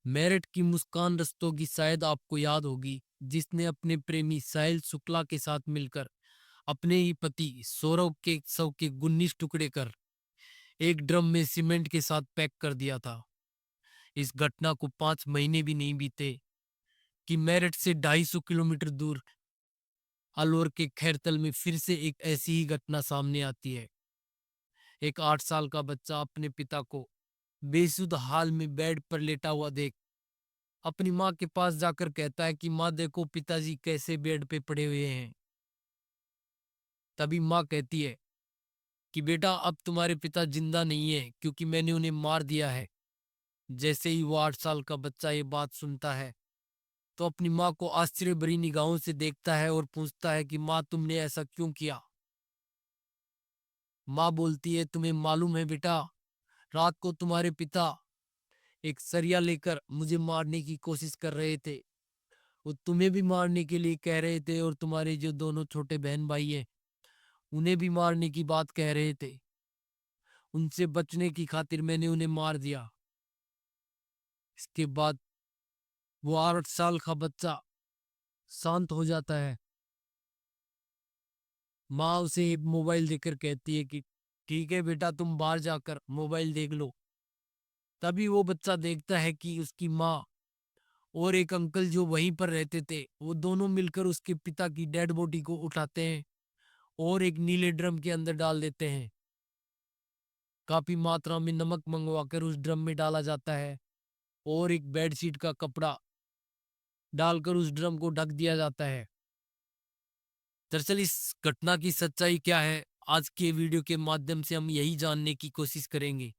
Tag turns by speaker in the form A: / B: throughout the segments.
A: मेरठ की मुस्कान रस्तोगी शायद आपको याद होगी, जिसने अपने प्रेमी साहिल शुक्ला के साथ मिलकर अपने ही पति सौरव के शव के 19 टुकड़े कर एक ड्रम में सीमेंट के साथ पैक कर दिया था। इस घटना को 5 महीने भी नहीं बीते कि मेरठ से 250 किलोमीटर दूर अलवर के खैरतल में फिर से एक ऐसी ही घटना सामने आती है। एक 8 साल का बच्चा अपने पिता को बेसुध हाल में बेड पर लेटा हुआ देख अपनी माँ के पास जाकर कहता है कि माँ देखो पिताजी कैसे बेड पे पड़े हुए हैं। तभी माँ कहती है कि बेटा अब तुम्हारे पिता जिंदा नहीं है क्योंकि मैंने उन्हें मार दिया है। जैसे ही वो 8 साल का बच्चा ये बात सुनता है तो अपनी माँ को आश्चर्य भरी निगाहों से देखता है और पूछता है कि माँ तुमने ऐसा क्यों किया। माँ बोलती है तुम्हें मालूम है बेटा, रात को तुम्हारे पिता एक सरिया लेकर मुझे मारने की कोशिश कर रहे थे। वो तुम्हें भी मारने के लिए कह रहे थे और तुम्हारे जो दोनों छोटे बहन भाई हैं उन्हें भी मारने की बात कह रहे थे। उनसे बचने की खातिर मैंने उन्हें मार दिया। इसके बाद वो 8 साल का बच्चा शांत हो जाता है। माँ उसे एक मोबाइल देकर कहती है कि ठीक है बेटा तुम बाहर जाकर मोबाइल देख लो। तभी वो बच्चा देखता है कि उसकी माँ और एक अंकल जो वहीं पर रहते थे वो दोनों मिलकर उसके पिता की डेड बॉडी को उठाते हैं और एक नीले ड्रम के अंदर डाल देते हैं। काफी मात्रा में नमक मंगवाकर उस ड्रम में डाला जाता है और एक बेडशीट का कपड़ा डालकर उस ड्रम को ढक दिया जाता है। दरअसल इस घटना की सच्चाई क्या है, आज के वीडियो के माध्यम से हम यही जानने की कोशिश करेंगे।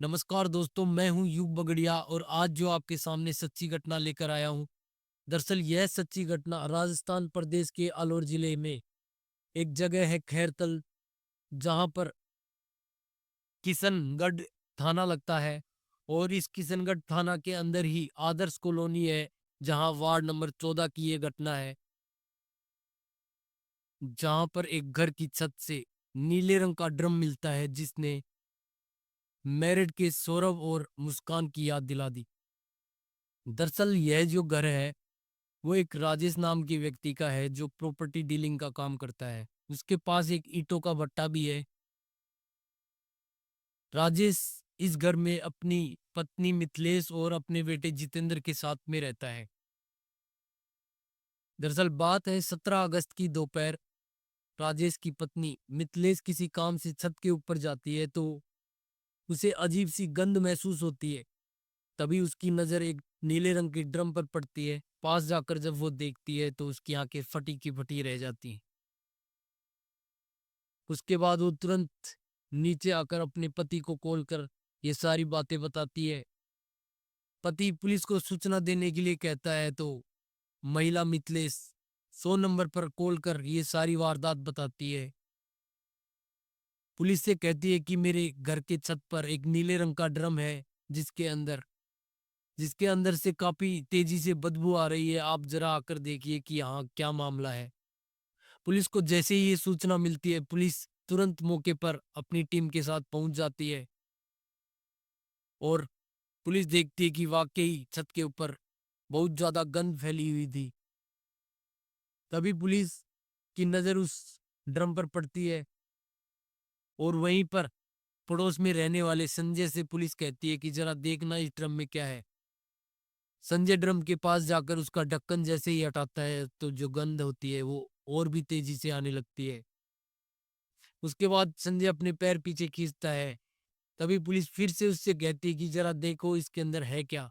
A: नमस्कार दोस्तों, मैं हूं युग बगड़िया और आज जो आपके सामने सच्ची घटना लेकर आया हूं, दरअसल यह सच्ची घटना राजस्थान प्रदेश के अलवर जिले में एक जगह है खैरतल, जहां पर किशनगढ़ थाना लगता है। और इस किशनगढ़ थाना के अंदर ही आदर्श कॉलोनी है, जहां वार्ड नंबर 14 की ये घटना है, जहां पर एक घर की छत से नीले रंग का ड्रम मिलता है जिसने मेरठ के सौरभ और मुस्कान की याद दिला दी। दरअसल यह जो घर है वो एक राजेश नाम के व्यक्ति का है जो प्रॉपर्टी डीलिंग का काम करता है। उसके पास एक ईंटों का भट्टा भी है। राजेश इस घर में अपनी पत्नी मिथिलेश और अपने बेटे जितेंद्र के साथ में रहता है। दरअसल बात है 17 अगस्त की दोपहर। राजेश की पत्नी मिथिलेश किसी काम से छत के ऊपर जाती है तो उसे अजीब सी गंध महसूस होती है। तभी उसकी नजर एक नीले रंग के ड्रम पर पड़ती है। पास जाकर जब वो देखती है तो उसकी आंखें फटी की फटी रह जाती हैं। उसके बाद वो तुरंत नीचे आकर अपने पति को कॉल कर ये सारी बातें बताती है। पति पुलिस को सूचना देने के लिए कहता है तो महिला मिथिलेश 100 नंबर पर कॉल कर ये सारी वारदात बताती है। पुलिस से कहती है कि मेरे घर के छत पर एक नीले रंग का ड्रम है जिसके अंदर जिसके अंदर से काफी तेजी से बदबू आ रही है, आप जरा आकर देखिए कि यहाँ क्या मामला है। पुलिस को जैसे ही ये सूचना मिलती है पुलिस तुरंत मौके पर अपनी टीम के साथ पहुंच जाती है और पुलिस देखती है कि वाकई छत के ऊपर बहुत ज्यादा गंध फैली हुई थी। तभी पुलिस की नजर उस ड्रम पर पड़ती है और वहीं पर पड़ोस में रहने वाले संजय से पुलिस कहती है कि जरा देखना इस ड्रम में क्या है। संजय ड्रम के पास जाकर उसका ढक्कन जैसे ही हटाता है तो जो गंध होती है वो और भी तेजी से आने लगती है। उसके बाद संजय अपने पैर पीछे खींचता है। तभी पुलिस फिर से उससे कहती है कि जरा देखो इसके अंदर है क्या।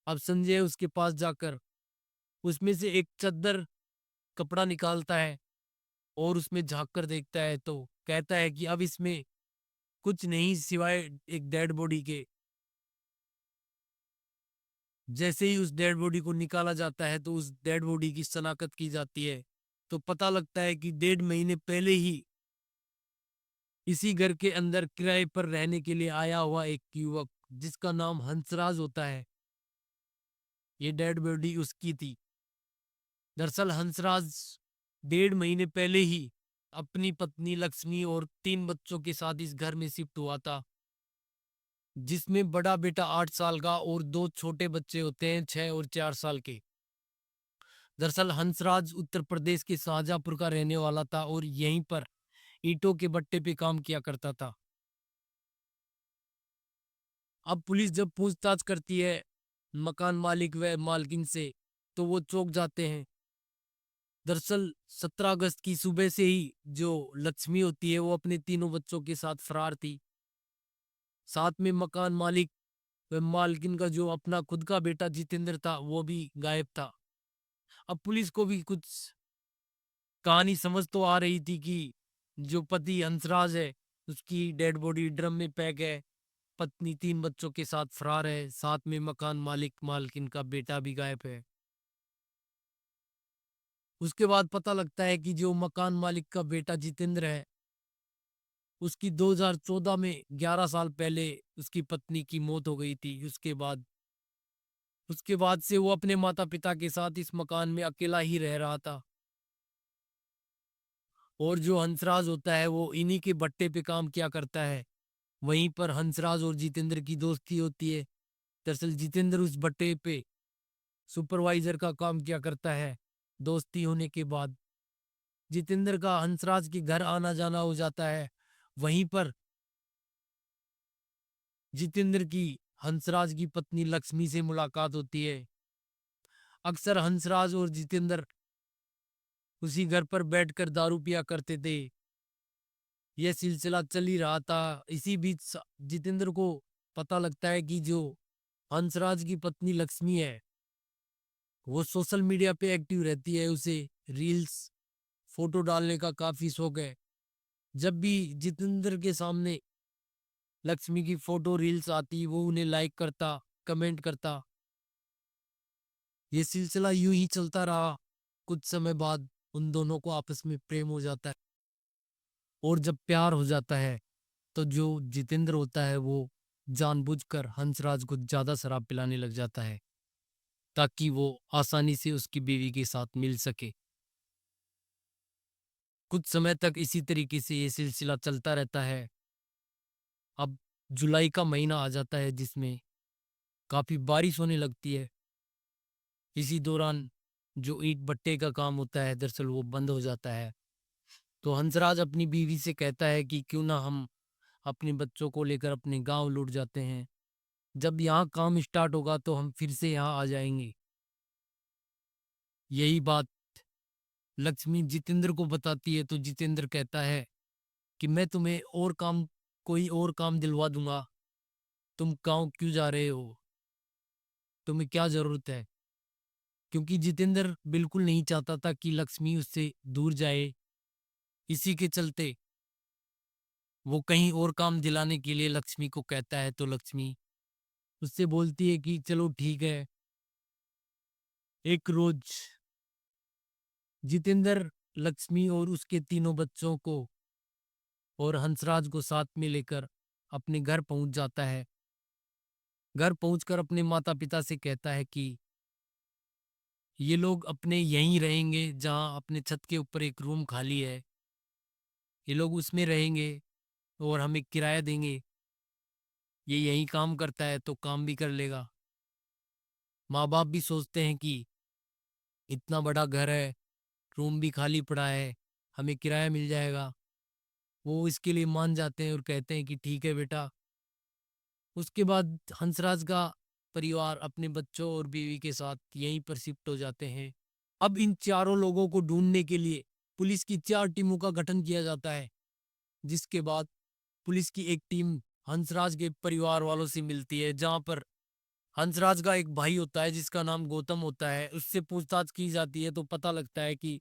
A: अब संजय उसके पास जाकर उसमें से एक चद्दर कपड़ा निकालता है और उसमें झांक कर देखता है तो कहता है कि अब इसमें कुछ नहीं सिवाय एक डेड बॉडी के। जैसे ही उस डेड बॉडी को निकाला जाता है तो उस डेड बॉडी की शनाख्त की जाती है तो पता लगता है कि 1.5 महीने पहले ही इसी घर के अंदर किराए पर रहने के लिए आया हुआ एक युवक जिसका नाम हंसराज होता है, ये डेड बॉडी उसकी थी। दरअसल हंसराज 1.5 महीने पहले ही अपनी पत्नी लक्ष्मी और 3 बच्चों के साथ इस घर में शिफ्ट हुआ था। जिसमें बड़ा बेटा 8 साल का और दो छोटे बच्चे होते हैं 6 और 4 साल के। दरअसल हंसराज उत्तर प्रदेश के शाहजहांपुर का रहने वाला था और यहीं पर ईंटों के भट्टे पे काम किया करता था। अब पुलिस जब पूछताछ करती है मकान मालिक व मालकिन से, तो वो चौंक जाते हैं। दरअसल 17 अगस्त की सुबह से ही जो लक्ष्मी होती है वो अपने तीनों बच्चों के साथ फरार थी। साथ में मकान मालिक व मालकिन का जो अपना खुद का बेटा जितेंद्र था वो भी गायब था। अब पुलिस को भी कुछ कहानी समझ तो आ रही थी कि जो पति हंसराज है उसकी डेड बॉडी ड्रम में पैक है, पत्नी तीन बच्चों के साथ फरार है, साथ में मकान मालिक मालकिन का बेटा भी गायब है। उसके बाद पता लगता है कि जो मकान मालिक का बेटा जितेंद्र है उसकी 2014 में 11 साल पहले उसकी पत्नी की मौत हो गई थी। उसके बाद से वो अपने माता पिता के साथ इस मकान में अकेला ही रह रहा था। और जो हंसराज होता है वो इन्हीं के भट्टे पे काम किया करता है। वहीं पर हंसराज और जितेंद्र की दोस्ती होती है। दरअसल जितेंद्र उस भट्टे पे सुपरवाइजर का काम किया करता है। दोस्ती होने के बाद जितेंद्र का हंसराज के घर आना जाना हो जाता है। वहीं पर जितेंद्र की हंसराज की पत्नी लक्ष्मी से मुलाकात होती है। अक्सर हंसराज और जितेंद्र उसी घर पर बैठकर दारू पिया करते थे। यह सिलसिला चल ही रहा था। इसी बीच जितेंद्र को पता लगता है कि जो हंसराज की पत्नी लक्ष्मी है वो सोशल मीडिया पे एक्टिव रहती है। उसे रील्स फोटो डालने का काफी शौक है। जब भी जितेंद्र के सामने लक्ष्मी की फोटो रील्स आती वो उन्हें लाइक करता, कमेंट करता। ये सिलसिला यूं ही चलता रहा। कुछ समय बाद उन दोनों को आपस में प्रेम हो जाता है। और जब प्यार हो जाता है तो जो जितेंद्र होता है वो जानबूझकर हंसराज को ज्यादा शराब पिलाने लग जाता है ताकि वो आसानी से उसकी बीवी के साथ मिल सके। कुछ समय तक इसी तरीके से ये सिलसिला चलता रहता है। अब जुलाई का महीना आ जाता है जिसमें काफी बारिश होने लगती है। इसी दौरान जो ईंट भट्टे का काम होता है दरअसल वो बंद हो जाता है। तो हंसराज अपनी बीवी से कहता है कि क्यों ना हम अपने बच्चों को लेकर अपने गांव लौट जाते हैं। जब यहाँ काम स्टार्ट होगा तो हम फिर से यहाँ आ जाएंगे। यही बात लक्ष्मी जितेंद्र को बताती है तो जितेंद्र कहता है कि मैं तुम्हें और काम कोई और काम दिलवा दूंगा। तुम गाँव क्यों जा रहे हो? तुम्हें क्या जरूरत है? क्योंकि जितेंद्र बिल्कुल नहीं चाहता था कि लक्ष्मी उससे दूर जाए। इसी के चलते वो कहीं और काम दिलाने के लिए लक्ष्मी को कहता है तो लक्ष्मी उससे बोलती है कि चलो ठीक है। एक रोज जितेंद्र लक्ष्मी और उसके तीनों बच्चों को और हंसराज को साथ में लेकर अपने घर पहुंच जाता है। घर पहुंचकर अपने माता पिता से कहता है कि ये लोग अपने यहीं रहेंगे जहां अपने छत के ऊपर एक रूम खाली है। ये लोग उसमें रहेंगे और हमें किराया देंगे। ये यहीं काम करता है तो काम भी कर लेगा। माँ बाप भी सोचते हैं कि इतना बड़ा घर है, रूम भी खाली पड़ा है, हमें किराया मिल जाएगा। वो इसके लिए मान जाते हैं और कहते हैं कि ठीक है बेटा। उसके बाद हंसराज का परिवार अपने बच्चों और बीवी के साथ यहीं पर शिफ्ट हो जाते हैं। अब इन चारों लोगों को ढूंढने के लिए पुलिस की 4 टीमों का गठन किया जाता है। जिसके बाद पुलिस की एक टीम हंसराज के परिवार वालों से मिलती है जहां पर हंसराज का एक भाई होता है जिसका नाम गौतम होता है। उससे पूछताछ की जाती है तो पता लगता है कि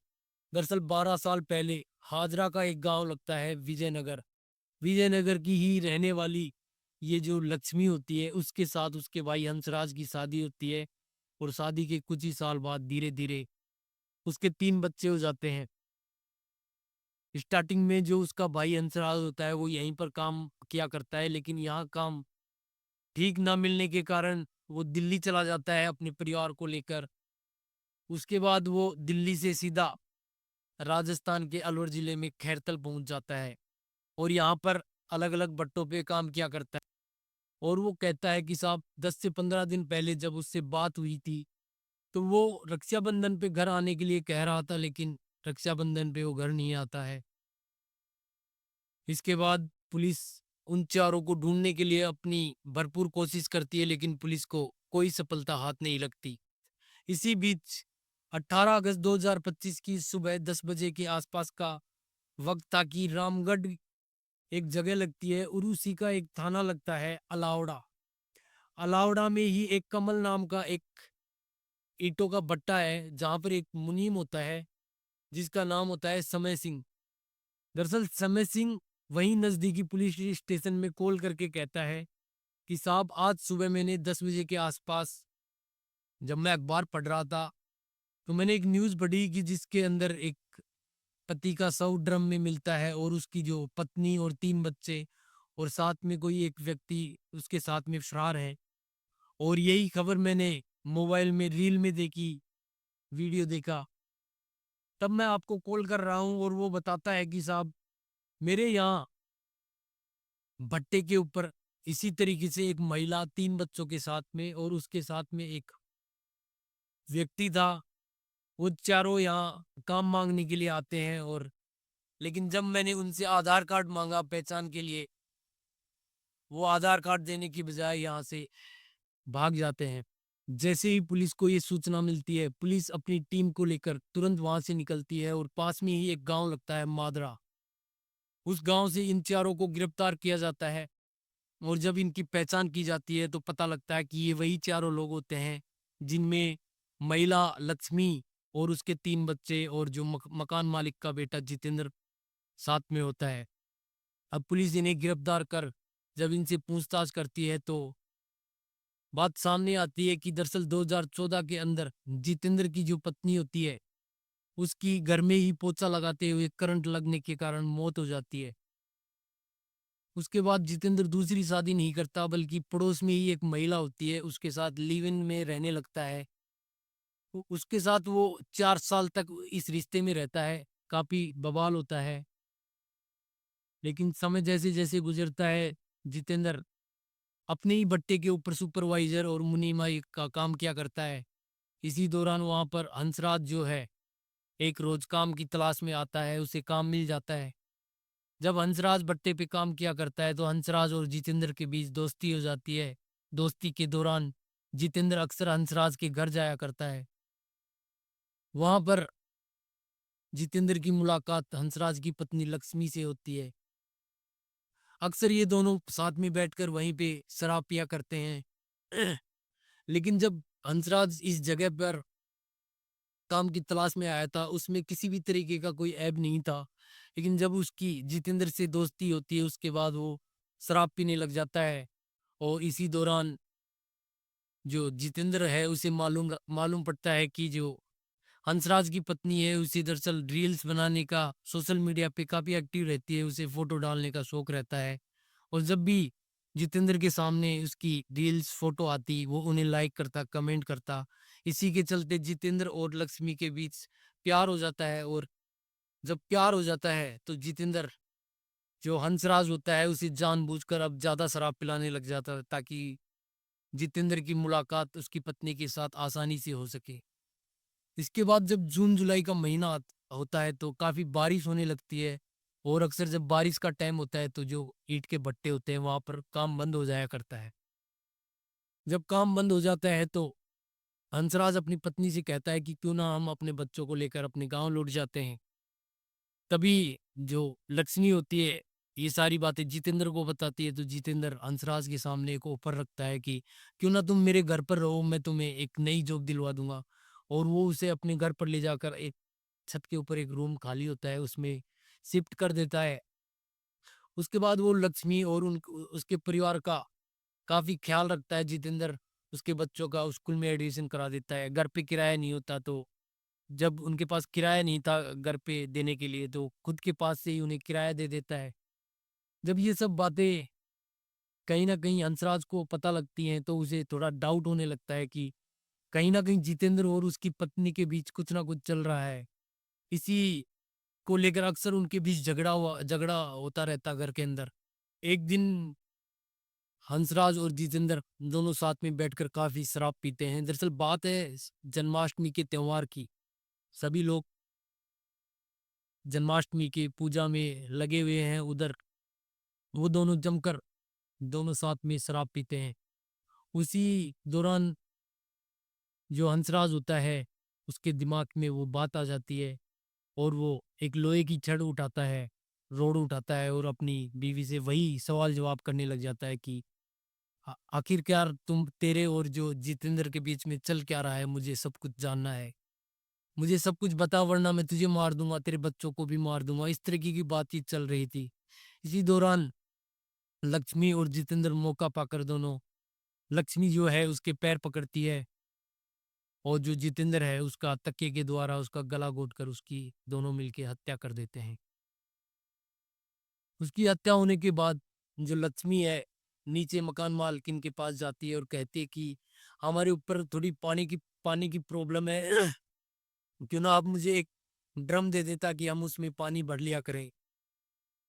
A: दरअसल 12 साल पहले हाजरा का एक गांव लगता है विजयनगर। विजयनगर की ही रहने वाली ये जो लक्ष्मी होती है उसके साथ उसके भाई हंसराज की शादी होती है। और शादी के कुछ ही साल बाद धीरे धीरे उसके 3 बच्चे हो जाते हैं। स्टार्टिंग में जो उसका भाई हंसराज होता है वो यहीं पर काम किया करता है, लेकिन यहाँ काम ठीक ना मिलने के कारण वो दिल्ली चला जाता है अपने परिवार को लेकर। उसके बाद वो दिल्ली से सीधा राजस्थान के अलवर जिले में खैरतल पहुंच जाता है और यहाँ पर अलग अलग भट्टों पे काम किया करता है। और वो कहता है कि साहब 10 से 15 दिन पहले जब उससे बात हुई थी, तो वो रक्षाबंधन पे घर आने के लिए कह रहा था, लेकिन रक्षाबंधन पे वो घर नहीं आता है। इसके बाद पुलिस उन चारों को ढूँढने के लिए अपनी भरपूर कोशिश करती है, लेकिन पुलिस को कोई सफलता हाथ नहीं लगती। इसी बीच 18 अगस्त 2025 की सुबह 10 बजे के आसपास का वक्त था कि रामगढ़ एक जगह लगती है और उसी का एक थाना लगता है अलावड़ा। अलावड़ा में ही एक कमल नाम का एक ईंटों का भट्टा है, जहाँ पर एक मुनीम होता है जिसका नाम होता है समय सिंह। दरअसल समय सिंह वहीं नजदीकी पुलिस स्टेशन में कॉल करके कहता है कि साहब आज सुबह मैंने 10 बजे के आसपास जब मैं अखबार पढ़ रहा था, तो मैंने एक न्यूज़ पढ़ी कि जिसके अंदर एक पति का शव ड्रम में मिलता है और उसकी जो पत्नी और 3 बच्चे और साथ में कोई एक व्यक्ति उसके साथ में फरार है। और यही खबर मैंने मोबाइल में रील में देखी, वीडियो देखा, तब मैं आपको कॉल कर रहा हूँ। और वो बताता है कि साहब मेरे यहाँ भट्टे के ऊपर इसी तरीके से एक महिला 3 बच्चों के साथ में और उसके साथ में एक व्यक्ति था। वो चारों यहाँ काम मांगने के लिए आते हैं, और लेकिन जब मैंने उनसे आधार कार्ड मांगा पहचान के लिए, वो आधार कार्ड देने की बजाय यहाँ से भाग जाते हैं। जैसे ही पुलिस को ये सूचना मिलती है, पुलिस अपनी टीम को लेकर तुरंत वहां से निकलती है और पास में ही एक गांव लगता है मादरा। उस गांव से इन चारों को गिरफ्तार किया जाता है। और जब इनकी पहचान की जाती है तो पता लगता है कि ये वही चारों लोग होते हैं जिनमें महिला लक्ष्मी और उसके 3 बच्चे और जो मकान मालिक का बेटा जितेंद्र साथ में होता है। अब पुलिस इन्हें गिरफ्तार कर जब इनसे पूछताछ करती है, तो बात सामने आती है कि दरअसल 2014 के अंदर जितेंद्र की जो पत्नी होती है, उसकी घर में ही पोछा लगाते हुए करंट लगने के कारण मौत हो जाती है। उसके बाद जितेंद्र दूसरी शादी नहीं करता, बल्कि पड़ोस में ही एक महिला होती है उसके साथ लिव इन में रहने लगता है। उसके साथ वो 4 साल तक इस रिश्ते में रहता है। काफी बवाल होता है, लेकिन समय जैसे जैसे गुजरता है, जितेंद्र अपने ही भट्टे के ऊपर सुपरवाइजर और मुनीमाई का काम किया करता है। इसी दौरान वहां पर हंसराज जो है, एक रोज काम की तलाश में आता है, उसे काम मिल जाता है। जब हंसराज भट्टे पे काम किया करता है, तो हंसराज और जितेंद्र के बीच दोस्ती हो जाती है। दोस्ती के दौरान जितेंद्र अक्सर हंसराज के घर जाया करता है। वहां पर जितेंद्र की मुलाकात हंसराज की पत्नी लक्ष्मी से होती है। अक्सर ये दोनों साथ में बैठकर वहीं पे शराब पिया करते हैं। लेकिन जब हंसराज इस जगह पर काम की तलाश में आया था, उसमें किसी भी तरीके का कोई ऐब नहीं था। लेकिन जब उसकी जितेंद्र से दोस्ती होती है, उसके बाद वो शराब पीने लग जाता है। और इसी दौरान जो जितेंद्र है उसे मालूम मालूम पड़ता है कि जो हंसराज की पत्नी है उसे दरअसल रील्स बनाने का, सोशल मीडिया पे काफी एक्टिव रहती है, उसे फोटो डालने का शौक रहता है। और जब भी जितेंद्र के सामने उसकी रील्स फोटो आती, वो उन्हें लाइक करता, कमेंट करता। इसी के चलते जितेंद्र और लक्ष्मी के बीच प्यार हो जाता है। और जब प्यार हो जाता है, तो जितेंद्र जो हंसराज होता है उसे जानबूझकर अब ज्यादा शराब पिलाने लग जाता है, ताकि जितेंद्र की मुलाकात उसकी पत्नी के साथ आसानी से हो सके। इसके बाद जब जून जुलाई का महीना होता है, तो काफी बारिश होने लगती है। और अक्सर जब बारिश का टाइम होता है, तो जो ईंट के भट्टे होते हैं वहां पर काम बंद हो जाया करता है। जब काम बंद हो जाता है, तो हंसराज अपनी पत्नी से कहता है कि क्यों ना हम अपने बच्चों को लेकर अपने गांव लौट जाते हैं। तभी जो लक्ष्मी होती है ये सारी बातें जितेंद्र को बताती है, तो जितेंद्र हंसराज के सामने एक ऑफर रखता है कि क्यों ना तुम मेरे घर पर रहो, मैं तुम्हें एक नई जॉब दिलवा दूंगा। और वो उसे अपने घर पर ले जाकर एक छत के ऊपर एक रूम खाली होता है उसमें शिफ्ट कर देता है। उसके बाद वो लक्ष्मी और उसके परिवार का काफी ख्याल रखता है जितेंद्र। उसके बच्चों का स्कूल में एडमिशन करा देता है। घर पे किराया नहीं होता, तो जब उनके पास किराया नहीं था घर पे देने के लिए, तो खुद के पास से ही उन्हें किराया दे देता है। जब ये सब बातें कहीं ना कहीं हंसराज को पता लगती हैं, तो उसे थोड़ा डाउट होने लगता है कि कहीं ना कहीं जितेंद्र और उसकी पत्नी के बीच कुछ ना कुछ चल रहा है। इसी को लेकर अक्सर उनके बीच झगड़ा होता रहता घर के अंदर। एक दिन हंसराज और जितेंद्र दोनों साथ में बैठकर काफी शराब पीते हैं। दरअसल बात है जन्माष्टमी के त्योहार की। सभी लोग जन्माष्टमी की पूजा में लगे हुए हैं उधर। वो दोनों जमकर दोनों साथ में शराब पीते हैं। उसी दौरान जो हंसराज होता है उसके दिमाग में वो बात आ जाती है और वो एक लोहे की छड़ उठाता है, रोड उठाता है और अपनी बीवी से वही सवाल जवाब करने लग जाता है कि आखिरकार तुम तेरे और जो जितेंद्र के बीच में चल क्या रहा है, मुझे सब कुछ जानना है। मुझे सब कुछ बता वरना मैं तुझे मार दूंगा, तेरे बच्चों को भी मार दूंगा। इस तरीके की बातचीत चल रही थी। इसी दौरान लक्ष्मी और जितेंद्र मौका पाकर दोनों, लक्ष्मी जो है उसके पैर पकड़ती है और जो जितेंद्र है उसका तकिए के द्वारा उसका गला घोट कर उसकी दोनों मिलके हत्या कर देते हैं। उसकी हत्या होने के बाद जो लक्ष्मी है नीचे मकान मालकिन के पास जाती है और कहती है कि हमारे ऊपर थोड़ी पानी की प्रॉब्लम है। क्यों ना आप मुझे एक ड्रम दे दे ताकि हम उसमें पानी भर लिया करें।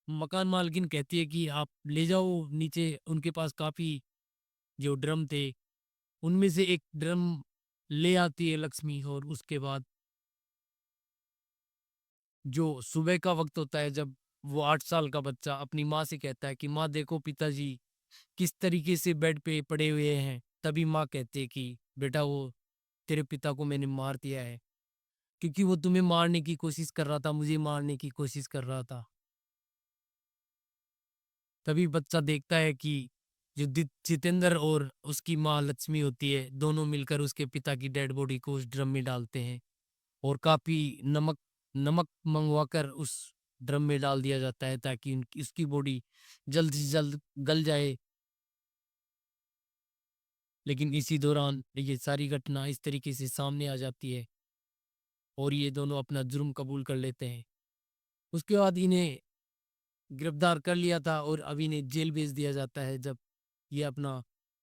A: मकान मालकिन कहती है कि आप ले जाओ नीचे। उनके पास काफी जो ड्रम थे उनमें से एक ड्रम ले आती है लक्ष्मी। और उसके बाद जो सुबह का वक्त होता है जब वो 8 साल का बच्चा अपनी माँ से कहता है कि माँ देखो पिताजी किस तरीके से बेड पे पड़े हुए हैं, तभी माँ कहती है कि बेटा वो तेरे पिता को मैंने मार दिया है क्योंकि वो तुम्हें मारने की कोशिश कर रहा था, मुझे मारने की कोशिश कर रहा था। तभी बच्चा देखता है कि जो जितेंद्र और उसकी माँ लक्ष्मी होती है दोनों मिलकर उसके पिता की डेड बॉडी को उस ड्रम में डालते हैं और काफी नमक नमक मंगवाकर उस ड्रम में डाल दिया जाता है ताकि उनकी उसकी बॉडी जल्द से जल्द गल जाए। लेकिन इसी दौरान ये सारी घटना इस तरीके से सामने आ जाती है और ये दोनों अपना जुर्म कबूल कर लेते हैं। उसके बाद इन्हें गिरफ्तार कर लिया था और अब इन्हें जेल भेज दिया जाता है जब ये अपना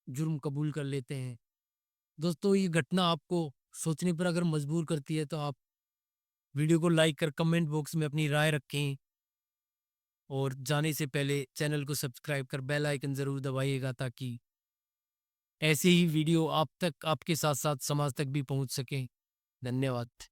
A: जुर्म कबूल कर लेते हैं। दोस्तों ये घटना आपको सोचने पर अगर मजबूर करती है तो आप वीडियो को लाइक कर कमेंट बॉक्स में अपनी राय रखें और जाने से पहले चैनल को सब्सक्राइब कर बेल आइकन ज़रूर दबाइएगा ताकि ऐसे ही वीडियो आप तक आपके साथ साथ समाज तक भी पहुंच सकें। धन्यवाद।